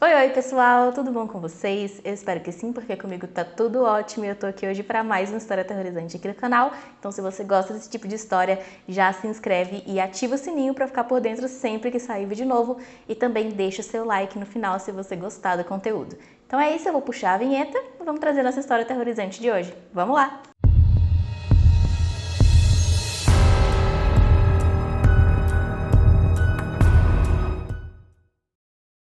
Oi, pessoal, tudo bom com vocês? Eu espero que sim, porque comigo tá tudo ótimo e eu tô aqui hoje para mais uma história aterrorizante aqui no canal. Então, se você gosta desse tipo de história, já se inscreve e ativa o sininho para ficar por dentro sempre que sair vídeo novo e também deixa o seu like no final se você gostar do conteúdo. Então é isso, eu vou puxar a vinheta e vamos trazer nossa história aterrorizante de hoje. Vamos lá!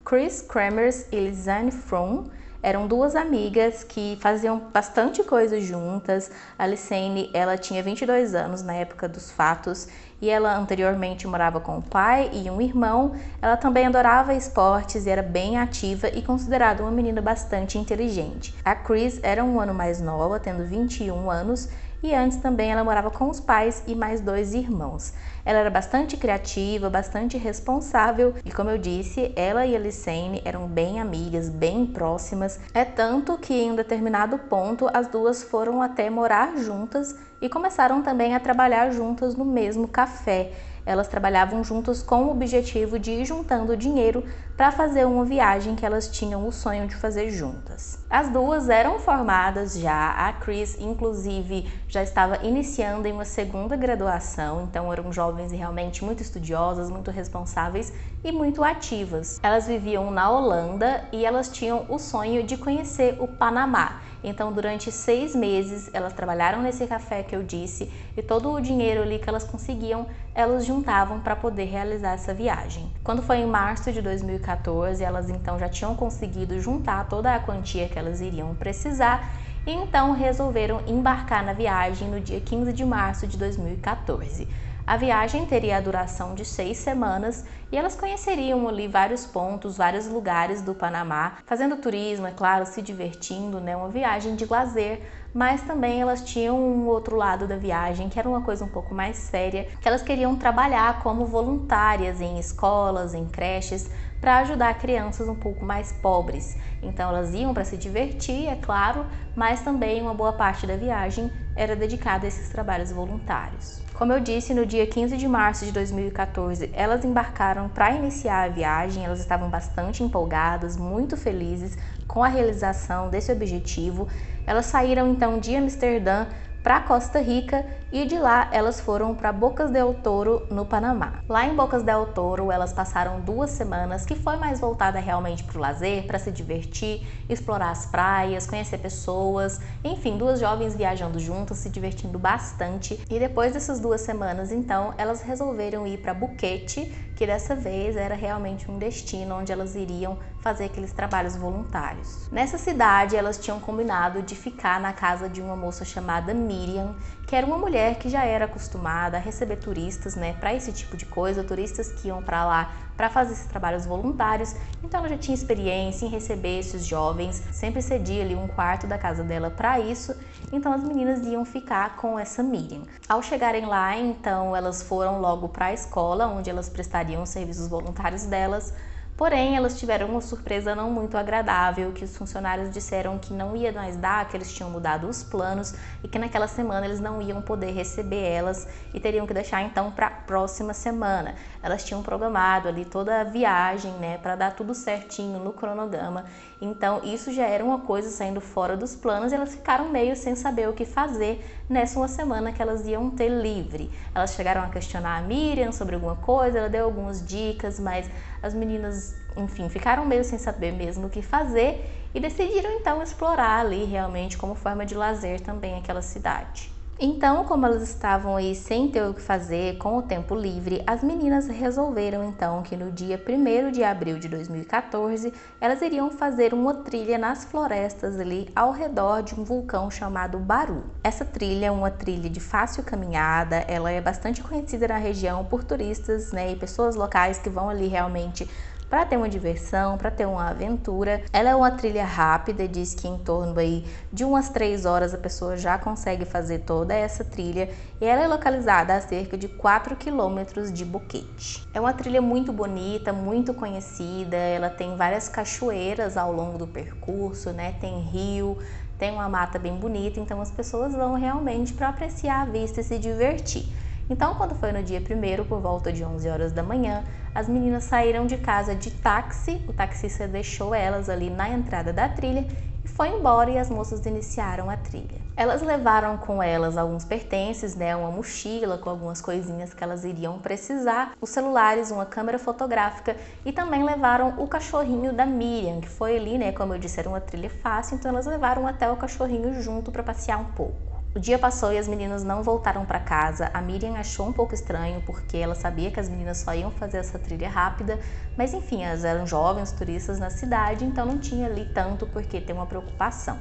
Chris Kremers e Lisanne Fromm eram duas amigas que faziam bastante coisa juntas. A Lisanne, ela tinha 22 anos na época dos fatos e ela anteriormente morava com o pai e um irmão. Ela também adorava esportes e era bem ativa e considerada uma menina bastante inteligente. A Chris era um ano mais nova, tendo 21 anos, e antes também ela morava com os pais e mais dois irmãos. Ela era bastante criativa, bastante responsável e, como eu disse, ela e a Lisanne eram bem amigas, bem próximas. É tanto que em um determinado ponto as duas foram até morar juntas e começaram também a trabalhar juntas no mesmo café. Elas trabalhavam juntas com o objetivo de ir juntando dinheiro para fazer uma viagem que elas tinham o sonho de fazer juntas. As duas eram formadas já, a Chris inclusive já estava iniciando em uma segunda graduação, então eram jovens realmente muito estudiosas, muito responsáveis e muito ativas. Elas viviam na Holanda e elas tinham o sonho de conhecer o Panamá. Então, durante 6 meses, elas trabalharam nesse café que eu disse e todo o dinheiro ali que elas conseguiam, elas juntavam para poder realizar essa viagem. Quando foi em março de 2014, elas então já tinham conseguido juntar toda a quantia que elas iriam precisar e então resolveram embarcar na viagem no dia 15 de março de 2014. A viagem teria a duração de 6 semanas e elas conheceriam ali vários pontos, vários lugares do Panamá, fazendo turismo, é claro, se divertindo, né? Uma viagem de lazer, mas também elas tinham um outro lado da viagem, que era uma coisa um pouco mais séria, que elas queriam trabalhar como voluntárias em escolas, em creches, para ajudar crianças um pouco mais pobres. Então elas iam para se divertir, é claro, mas também uma boa parte da viagem era dedicada a esses trabalhos voluntários. Como eu disse, no dia 15 de março de 2014, elas embarcaram para iniciar a viagem. Elas estavam bastante empolgadas, muito felizes com a realização desse objetivo. Elas saíram então de Amsterdã para Costa Rica e de lá elas foram para Bocas del Toro, no Panamá. Lá em Bocas del Toro elas passaram 2 semanas que foi mais voltada realmente para o lazer, para se divertir, explorar as praias, conhecer pessoas, enfim, duas jovens viajando juntas, se divertindo bastante. E depois dessas 2 semanas então elas resolveram ir para Buquete, que dessa vez era realmente um destino onde elas iriam fazer aqueles trabalhos voluntários. Nessa cidade elas tinham combinado de ficar na casa de uma moça chamada Miriam, que era uma mulher que já era acostumada a receber turistas, né, para esse tipo de coisa, turistas que iam para lá para fazer esses trabalhos voluntários. Então ela já tinha experiência em receber esses jovens, sempre cedia ali um quarto da casa dela para isso. Então as meninas iam ficar com essa Miriam. Ao chegarem lá, então elas foram logo para a escola, onde elas prestariam os serviços voluntários delas. Porém, elas tiveram uma surpresa não muito agradável, que os funcionários disseram que não ia mais dar, que eles tinham mudado os planos e que naquela semana eles não iam poder receber elas e teriam que deixar então para a próxima semana. Elas tinham programado ali toda a viagem, né, para dar tudo certinho no cronograma. Então, isso já era uma coisa saindo fora dos planos e elas ficaram meio sem saber o que fazer nessa uma semana que elas iam ter livre. Elas chegaram a questionar a Miriam sobre alguma coisa, ela deu algumas dicas, mas as meninas, enfim, ficaram meio sem saber mesmo o que fazer e decidiram então explorar ali realmente como forma de lazer também aquela cidade. Então, como elas estavam aí sem ter o que fazer, com o tempo livre, as meninas resolveram então que no dia 1º de abril de 2014, elas iriam fazer uma trilha nas florestas ali ao redor de um vulcão chamado Baru. Essa trilha é uma trilha de fácil caminhada, ela é bastante conhecida na região por turistas, né, e pessoas locais que vão ali realmente para ter uma diversão, para ter uma aventura. Ela é uma trilha rápida, diz que em torno aí de umas 3 horas a pessoa já consegue fazer toda essa trilha e ela é localizada a cerca de 4 quilômetros de Buquete. É uma trilha muito bonita, muito conhecida, ela tem várias cachoeiras ao longo do percurso, né? Tem rio, tem uma mata bem bonita, então as pessoas vão realmente para apreciar a vista e se divertir. Então, quando foi no dia 1º, por volta de 11 horas da manhã, as meninas saíram de casa de táxi, o taxista deixou elas ali na entrada da trilha e foi embora e as moças iniciaram a trilha. Elas levaram com elas alguns pertences, né, uma mochila com algumas coisinhas que elas iriam precisar, os celulares, uma câmera fotográfica e também levaram o cachorrinho da Miriam, que foi ali, né, como eu disse, era uma trilha fácil, então elas levaram até o cachorrinho junto para passear um pouco. O dia passou e as meninas não voltaram para casa. A Miriam achou um pouco estranho porque ela sabia que as meninas só iam fazer essa trilha rápida, mas enfim, elas eram jovens turistas na cidade, então não tinha ali tanto por que ter uma preocupação.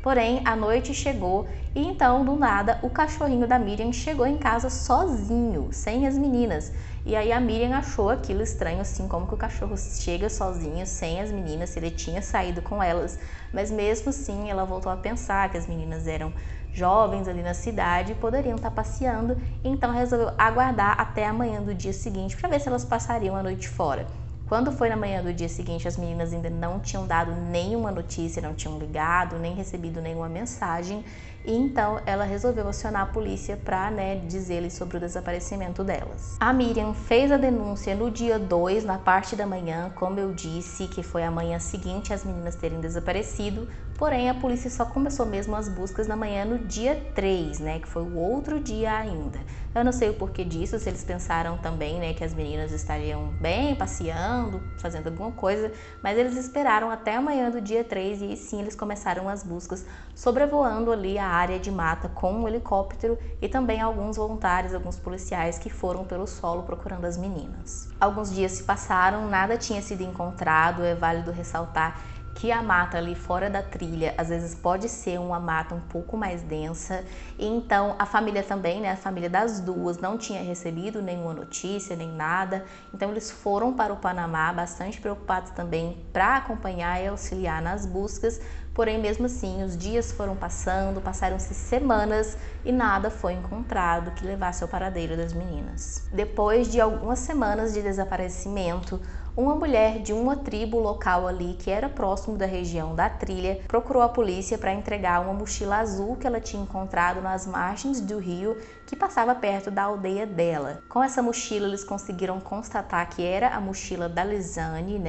Porém, a noite chegou e então, do nada, o cachorrinho da Miriam chegou em casa sozinho, sem as meninas. E aí a Miriam achou aquilo estranho, assim, como que o cachorro chega sozinho, sem as meninas, se ele tinha saído com elas. Mas mesmo assim, ela voltou a pensar que as meninas eram jovens ali na cidade, poderiam estar passeando, então resolveu aguardar até a manhã do dia seguinte para ver se elas passariam a noite fora. Quando foi na manhã do dia seguinte, as meninas ainda não tinham dado nenhuma notícia, não tinham ligado, nem recebido nenhuma mensagem, e então ela resolveu acionar a polícia para, dizer-lhes sobre o desaparecimento delas. A Miriam fez a denúncia no dia 2, na parte da manhã, como eu disse, que foi a manhã seguinte às meninas terem desaparecido, porém a polícia só começou mesmo as buscas na manhã no dia 3, que foi o outro dia ainda. Eu não sei o porquê disso, se eles pensaram também, que as meninas estariam bem, passeando, fazendo alguma coisa, mas eles esperaram até a manhã do dia 3 e aí sim eles começaram as buscas, sobrevoando ali a área de mata com um helicóptero e também alguns voluntários, alguns policiais que foram pelo solo procurando as meninas. Alguns dias se passaram, nada tinha sido encontrado, é válido ressaltar que a mata ali fora da trilha, às vezes pode ser uma mata um pouco mais densa, e então a família também, a família das duas não tinha recebido nenhuma notícia, nem nada, então eles foram para o Panamá bastante preocupados também para acompanhar e auxiliar nas buscas, porém mesmo assim os dias foram passando, passaram-se semanas e nada foi encontrado que levasse ao paradeiro das meninas. Depois de algumas semanas de desaparecimento, uma mulher de uma tribo local ali, que era próximo da região da trilha, procurou a polícia para entregar uma mochila azul que ela tinha encontrado nas margens do rio que passava perto da aldeia dela. Com essa mochila, eles conseguiram constatar que era a mochila da Lizane,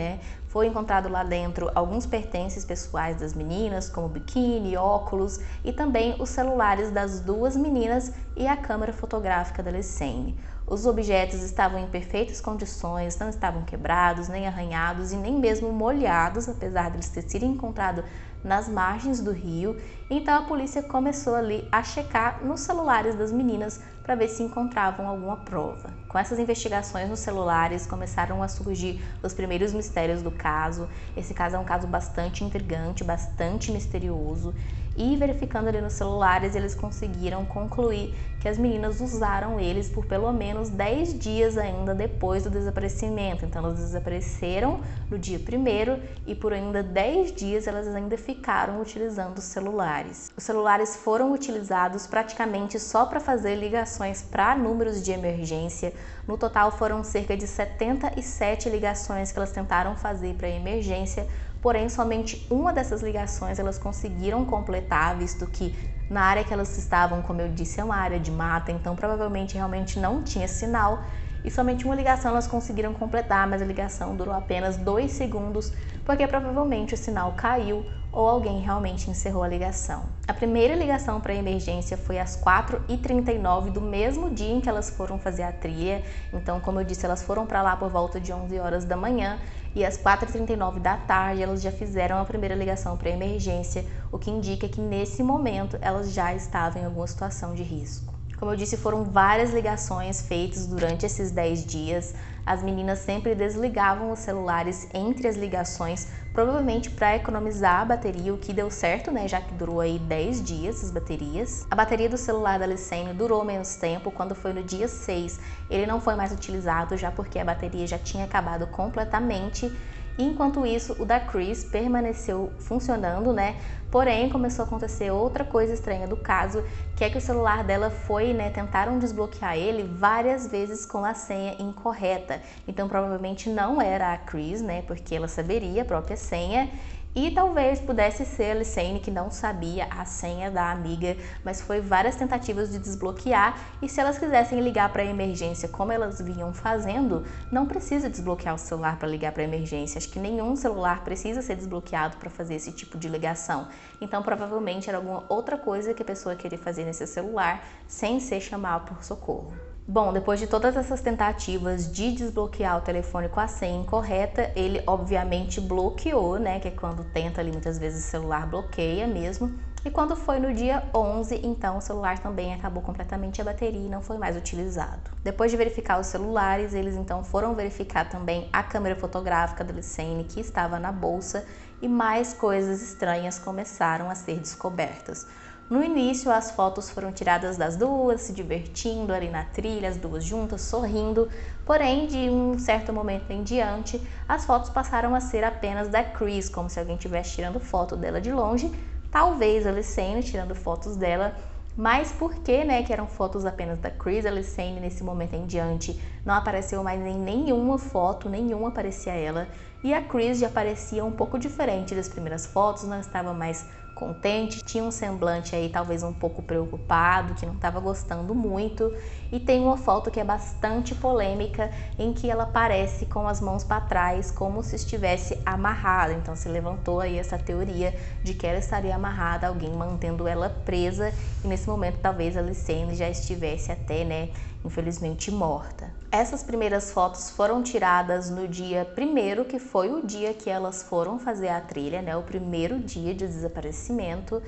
Foi encontrado lá dentro alguns pertences pessoais das meninas, como biquíni, óculos e também os celulares das duas meninas e a câmera fotográfica da Lizane. Os objetos estavam em perfeitas condições, não estavam quebrados, nem arranhados e nem mesmo molhados, apesar de eles terem sido encontrados nas margens do rio. Então a polícia começou ali a checar nos celulares das meninas para ver se encontravam alguma prova. Com essas investigações nos celulares começaram a surgir os primeiros mistérios do caso. Esse caso é um caso bastante intrigante, bastante misterioso. E verificando ali nos celulares, eles conseguiram concluir que as meninas usaram eles por pelo menos 10 dias ainda depois do desaparecimento. Então elas desapareceram no dia 1º e por ainda 10 dias elas ainda ficaram utilizando os celulares. Os celulares foram utilizados praticamente só para fazer ligações para números de emergência. No total foram cerca de 77 ligações que elas tentaram fazer para emergência, porém somente uma dessas ligações elas conseguiram completar, visto que na área que elas estavam, como eu disse, é uma área de mata, então provavelmente realmente não tinha sinal, e somente uma ligação elas conseguiram completar, mas a ligação durou apenas 2 segundos, porque provavelmente o sinal caiu ou alguém realmente encerrou a ligação. A primeira ligação para emergência foi às 4h39 do mesmo dia em que elas foram fazer a trilha, então como eu disse, elas foram para lá por volta de 11 horas da manhã, e às 4h39 da tarde elas já fizeram a primeira ligação para emergência, o que indica que nesse momento elas já estavam em alguma situação de risco. Como eu disse, foram várias ligações feitas durante esses 10 dias. As meninas sempre desligavam os celulares entre as ligações, provavelmente para economizar a bateria, o que deu certo, já que durou aí 10 dias as baterias. A bateria do celular da Lizane durou menos tempo. Quando foi no dia 6, ele não foi mais utilizado, já porque a bateria já tinha acabado completamente. E enquanto isso, o da Chris permaneceu funcionando, Porém, começou a acontecer outra coisa estranha do caso, que é que o celular dela foi, tentaram desbloquear ele várias vezes com a senha incorreta. Então, provavelmente não era a Chris, porque ela saberia a própria senha. E talvez pudesse ser a Alicene que não sabia a senha da amiga, mas foi várias tentativas de desbloquear, e se elas quisessem ligar para a emergência como elas vinham fazendo, não precisa desbloquear o celular para ligar para a emergência. Acho que nenhum celular precisa ser desbloqueado para fazer esse tipo de ligação. Então provavelmente era alguma outra coisa que a pessoa queria fazer nesse celular sem ser chamar por socorro. Bom, depois de todas essas tentativas de desbloquear o telefone com a senha incorreta, ele obviamente bloqueou, né, que é quando tenta ali, muitas vezes o celular bloqueia mesmo. E quando foi no dia 11, então o celular também acabou completamente a bateria e não foi mais utilizado. Depois de verificar os celulares, eles então foram verificar também a câmera fotográfica da Alicene que estava na bolsa, e mais coisas estranhas começaram a ser descobertas. No início, as fotos foram tiradas das duas, se divertindo ali na trilha, as duas juntas, sorrindo. Porém, de um certo momento em diante, as fotos passaram a ser apenas da Chris, como se alguém estivesse tirando foto dela de longe. Talvez a Alicene tirando fotos dela, mas por que, né, que eram fotos apenas da Chris? A Alicene, nesse momento em diante, não apareceu mais em nenhuma foto, nenhuma aparecia ela. E a Chris já parecia um pouco diferente das primeiras fotos, não estava mais contente, tinha um semblante aí talvez um pouco preocupado, que não estava gostando muito. E tem uma foto que é bastante polêmica, em que ela aparece com as mãos para trás, como se estivesse amarrada. Então se levantou aí essa teoria de que ela estaria amarrada, alguém mantendo ela presa, e nesse momento talvez a Alicene já estivesse até, né, infelizmente morta. Essas primeiras fotos foram tiradas no dia 1º, que foi o dia que elas foram fazer a trilha, né, o primeiro dia de desaparecimento,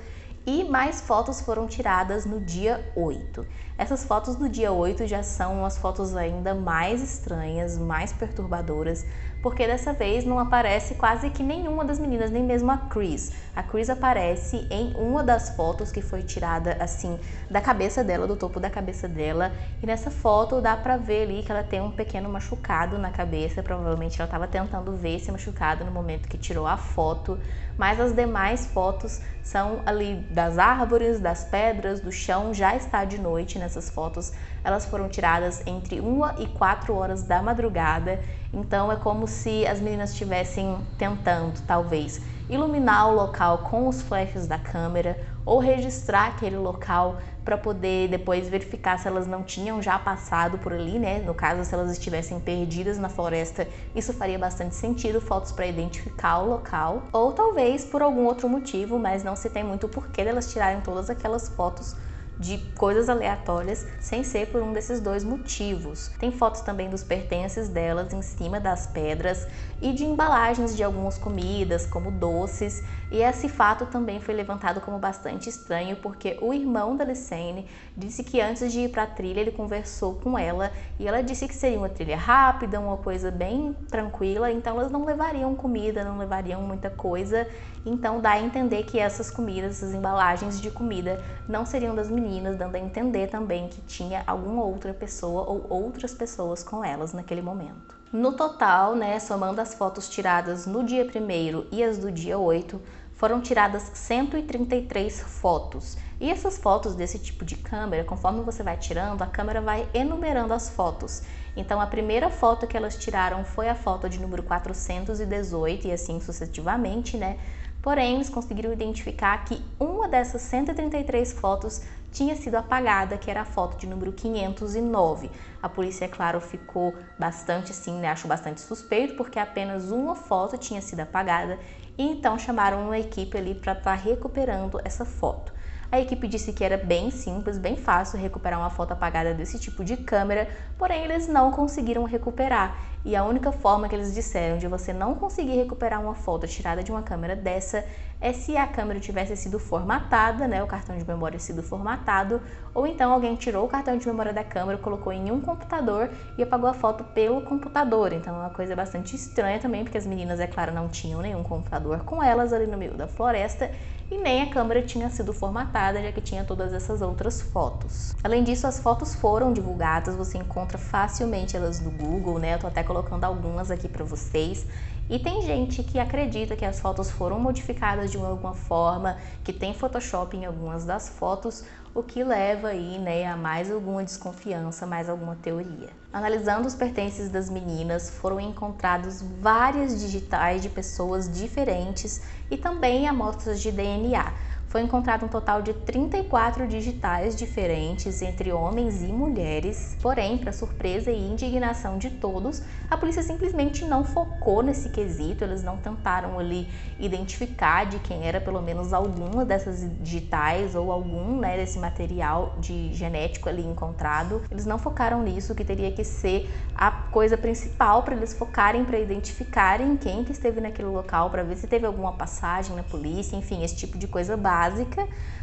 e mais fotos foram tiradas no dia 8. Essas fotos do dia 8 já são umas fotos ainda mais estranhas, mais perturbadoras, porque dessa vez não aparece quase que nenhuma das meninas, nem mesmo a Chris. A Chris aparece em uma das fotos que foi tirada assim da cabeça dela, do topo da cabeça dela, e nessa foto dá pra ver ali que ela tem um pequeno machucado na cabeça. Provavelmente ela estava tentando ver esse machucado no momento que tirou a foto, mas as demais fotos são ali das árvores, das pedras, do chão. Já está de noite nessas fotos, elas foram tiradas entre 1 e 4 horas da madrugada, então é como se as meninas estivessem tentando, talvez, iluminar o local com os flashes da câmera ou registrar aquele local para poder depois verificar se elas não tinham já passado por ali, né? No caso, se elas estivessem perdidas na floresta, isso faria bastante sentido, fotos para identificar o local, ou talvez por algum outro motivo, mas não se tem muito porquê delas tirarem todas aquelas fotos de coisas aleatórias sem ser por um desses dois motivos. Tem fotos também dos pertences delas em cima das pedras e de embalagens de algumas comidas, como doces, e esse fato também foi levantado como bastante estranho, porque o irmão da Alicene disse que antes de ir para a trilha ele conversou com ela e ela disse que seria uma trilha rápida, uma coisa bem tranquila, então elas não levariam comida, não levariam muita coisa. Então dá a entender que essas comidas, essas embalagens de comida não seriam das meninas, dando a entender também que tinha alguma outra pessoa ou outras pessoas com elas naquele momento. No total, né, somando as fotos tiradas no dia 1º e as do dia 8, foram tiradas 133 fotos. E essas fotos desse tipo de câmera, conforme você vai tirando, a câmera vai enumerando as fotos. Então a primeira foto que elas tiraram foi a foto de número 418 e assim sucessivamente, né? Porém, eles conseguiram identificar que uma dessas 133 fotos tinha sido apagada, que era a foto de número 509. A polícia, é claro, ficou bastante assim, né? Achou bastante suspeito, porque apenas uma foto tinha sido apagada, e então chamaram uma equipe ali para estar recuperando essa foto. A equipe disse que era bem simples, bem fácil recuperar uma foto apagada desse tipo de câmera, porém eles não conseguiram recuperar. E a única forma que eles disseram de você não conseguir recuperar uma foto tirada de uma câmera dessa é se a câmera tivesse sido formatada, né, o cartão de memória sido formatado, ou então alguém tirou o cartão de memória da câmera, colocou em um computador e apagou a foto pelo computador. Então é uma coisa bastante estranha também, porque as meninas, é claro, não tinham nenhum computador com elas ali no meio da floresta, e nem a câmera tinha sido formatada, já que tinha todas essas outras fotos. Além disso, as fotos foram divulgadas, você encontra facilmente elas no Google, né? Eu tô até colocando algumas aqui para vocês. E tem gente que acredita que as fotos foram modificadas de alguma forma, que tem Photoshop em algumas das fotos, o que leva aí, né, a mais alguma desconfiança, mais alguma teoria. Analisando os pertences das meninas, foram encontrados várias digitais de pessoas diferentes e também amostras de DNA. Foi encontrado um total de 34 digitais diferentes entre homens e mulheres. Porém, para surpresa e indignação de todos, a polícia simplesmente não focou nesse quesito. Eles não tentaram ali identificar de quem era pelo menos alguma dessas digitais ou algum, né, desse material de genético ali encontrado. Eles não focaram nisso, que teria que ser a coisa principal para eles focarem, para identificarem quem que esteve naquele local, para ver se teve alguma passagem na polícia, enfim, esse tipo de coisa básica.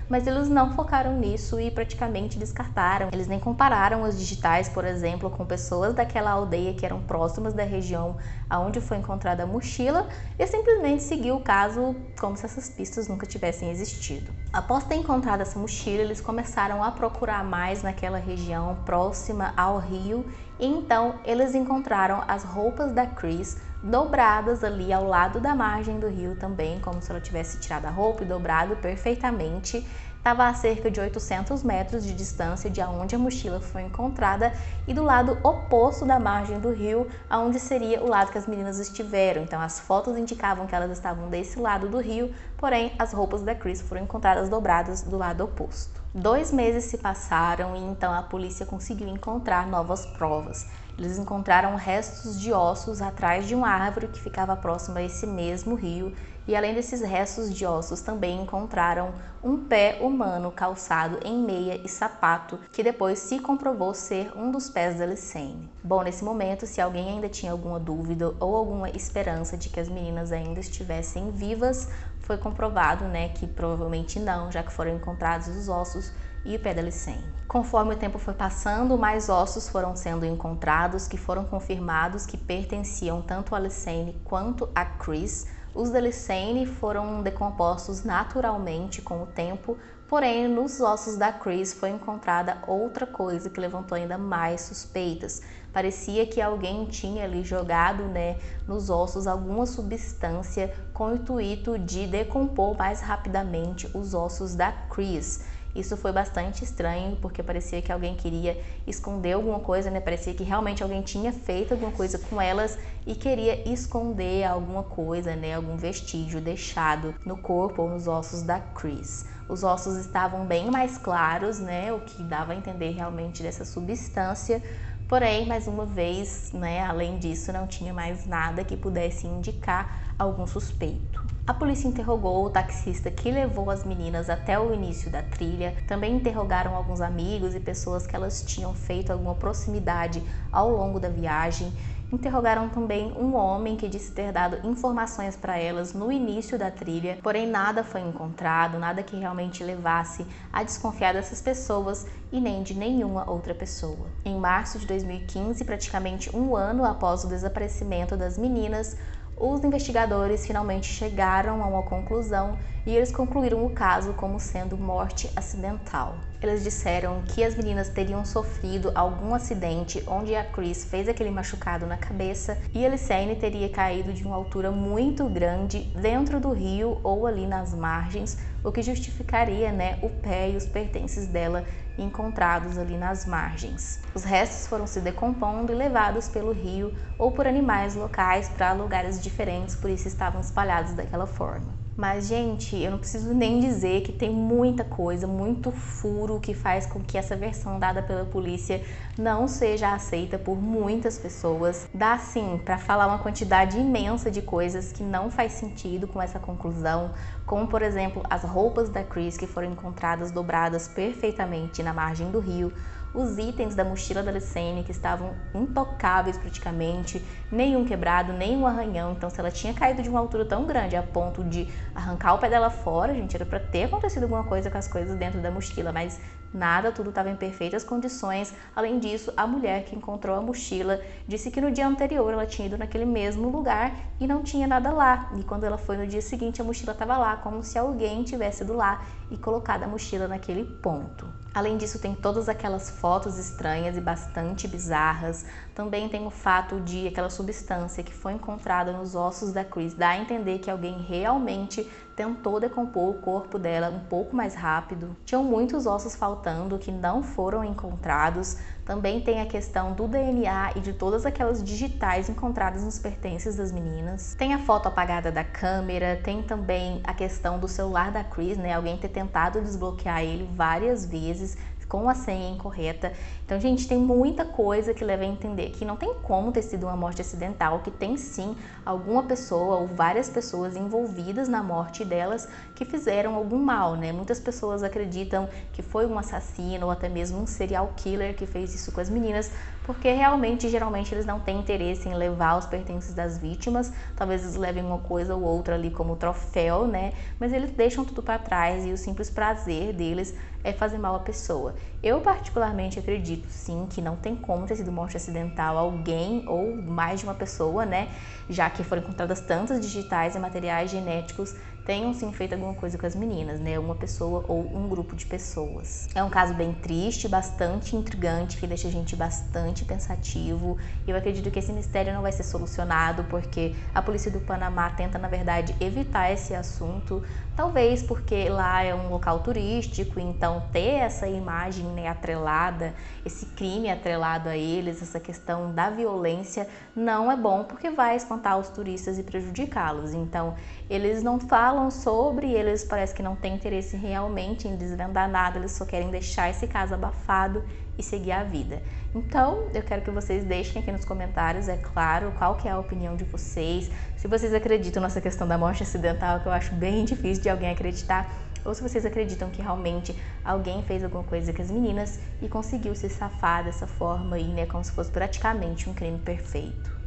Mas eles não focaram nisso e praticamente descartaram. Eles nem compararam os digitais, por exemplo, com pessoas daquela aldeia que eram próximas da região onde foi encontrada a mochila e simplesmente seguiu o caso como se essas pistas nunca tivessem existido. Após ter encontrado essa mochila, eles começaram a procurar mais naquela região próxima ao rio e então eles encontraram as roupas da Chris dobradas ali ao lado da margem do rio também, como se ela tivesse tirado a roupa e dobrado perfeitamente. Estava a cerca de 800 metros de distância de onde a mochila foi encontrada e do lado oposto da margem do rio, onde seria o lado que as meninas estiveram. Então as fotos indicavam que elas estavam desse lado do rio, porém as roupas da Chris foram encontradas dobradas do lado oposto. 2 meses se passaram e então a polícia conseguiu encontrar novas provas. Eles encontraram restos de ossos atrás de uma árvore que ficava próxima a esse mesmo rio e além desses restos de ossos também encontraram um pé humano calçado em meia e sapato, que depois se comprovou ser um dos pés da Alicene. Bom, nesse momento, se alguém ainda tinha alguma dúvida ou alguma esperança de que as meninas ainda estivessem vivas, foi comprovado, né, que provavelmente não, já que foram encontrados os ossos e o pé da Alicene. Conforme o tempo foi passando, mais ossos foram sendo encontrados que foram confirmados que pertenciam tanto a Alicene quanto a Chris. Os da Alicene foram decompostos naturalmente com o tempo, porém nos ossos da Chris foi encontrada outra coisa que levantou ainda mais suspeitas. Parecia que alguém tinha ali jogado, né, nos ossos alguma substância com o intuito de decompor mais rapidamente os ossos da Chris. Isso foi bastante estranho, porque parecia que alguém queria esconder alguma coisa, né? Parecia que realmente alguém tinha feito alguma coisa com elas e queria esconder alguma coisa, né? Algum vestígio deixado no corpo ou nos ossos da Chris. Os ossos estavam bem mais claros, né? O que dava a entender realmente dessa substância. Porém, mais uma vez, né, além disso, não tinha mais nada que pudesse indicar algum suspeito. A polícia interrogou o taxista que levou as meninas até o início da trilha, também interrogaram alguns amigos e pessoas que elas tinham feito alguma proximidade ao longo da viagem. Interrogaram também um homem que disse ter dado informações para elas no início da trilha, porém nada foi encontrado, nada que realmente levasse a desconfiar dessas pessoas e nem de nenhuma outra pessoa. Em março de 2015, praticamente um ano após o desaparecimento das meninas, os investigadores finalmente chegaram a uma conclusão e eles concluíram o caso como sendo morte acidental. Eles disseram que as meninas teriam sofrido algum acidente onde a Chris fez aquele machucado na cabeça e a Alicene teria caído de uma altura muito grande dentro do rio ou ali nas margens, o que justificaria, né, o pé e os pertences dela encontrados ali nas margens. Os restos foram se decompondo e levados pelo rio ou por animais locais para lugares diferentes, por isso estavam espalhados daquela forma. Mas, gente, eu não preciso nem dizer que tem muita coisa, muito furo que faz com que essa versão dada pela polícia não seja aceita por muitas pessoas. Dá sim para falar uma quantidade imensa de coisas que não faz sentido com essa conclusão, como por exemplo as roupas da Chris que foram encontradas dobradas perfeitamente na margem do rio, os itens da mochila da Alicene que estavam intocáveis praticamente, nenhum quebrado, nenhum arranhão. Então, se ela tinha caído de uma altura tão grande a ponto de arrancar o pé dela fora, gente, era para ter acontecido alguma coisa com as coisas dentro da mochila, mas nada, tudo estava em perfeitas condições. Além disso, a mulher que encontrou a mochila disse que no dia anterior ela tinha ido naquele mesmo lugar e não tinha nada lá. E quando ela foi no dia seguinte, a mochila estava lá, como se alguém tivesse ido lá e colocado a mochila naquele ponto. Além disso, tem todas aquelas fotos estranhas e bastante bizarras. Também tem o fato de aquela substância que foi encontrada nos ossos da Chris dá a entender que alguém realmente tentou decompor o corpo dela um pouco mais rápido. Tinham muitos ossos faltando faltando, que não foram encontrados. Também tem a questão do DNA e de todas aquelas digitais encontradas nos pertences das meninas. Tem a foto apagada da câmera, tem também a questão do celular da Chris, né? Alguém ter tentado desbloquear ele várias vezes com a senha incorreta. Então, gente, tem muita coisa que leva a entender que não tem como ter sido uma morte acidental, que tem sim alguma pessoa ou várias pessoas envolvidas na morte delas que fizeram algum mal, né? Muitas pessoas acreditam que foi um assassino ou até mesmo um serial killer que fez isso com as meninas, porque realmente, geralmente, eles não têm interesse em levar os pertences das vítimas. Talvez eles levem uma coisa ou outra ali como troféu, né? Mas eles deixam tudo para trás e o simples prazer deles é fazer mal à pessoa. Eu particularmente acredito sim que não tem como ter sido morte acidental alguém ou mais de uma pessoa, né? Já que foram encontradas tantas digitais e materiais genéticos, tenham sim feito alguma coisa com as meninas, né? Uma pessoa ou um grupo de pessoas. É um caso bem triste, bastante intrigante, que deixa a gente bastante pensativo. E eu acredito que esse mistério não vai ser solucionado porque a polícia do Panamá tenta, na verdade, evitar esse assunto. Talvez porque lá é um local turístico, então ter essa imagem, né, atrelada, esse crime atrelado a eles, essa questão da violência, não é bom porque vai espantar os turistas e prejudicá-los. Então, eles não falam sobre, eles parece que não têm interesse realmente em desvendar nada, eles só querem deixar esse caso abafado e seguir a vida. Então, eu quero que vocês deixem aqui nos comentários, é claro, qual que é a opinião de vocês, se vocês acreditam nessa questão da morte acidental, que eu acho bem difícil de alguém acreditar, ou se vocês acreditam que realmente alguém fez alguma coisa com as meninas e conseguiu se safar dessa forma aí, né, como se fosse praticamente um crime perfeito.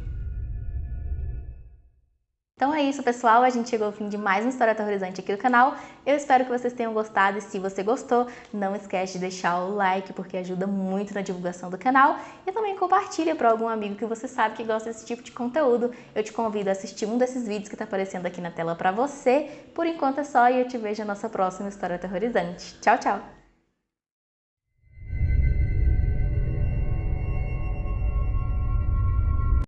Então é isso, pessoal, a gente chegou ao fim de mais uma história aterrorizante aqui do canal. Eu espero que vocês tenham gostado e se você gostou, não esquece de deixar o like porque ajuda muito na divulgação do canal e também compartilha para algum amigo que você sabe que gosta desse tipo de conteúdo. Eu te convido a assistir um desses vídeos que está aparecendo aqui na tela para você. Por enquanto é só e eu te vejo na nossa próxima história aterrorizante. Tchau, tchau!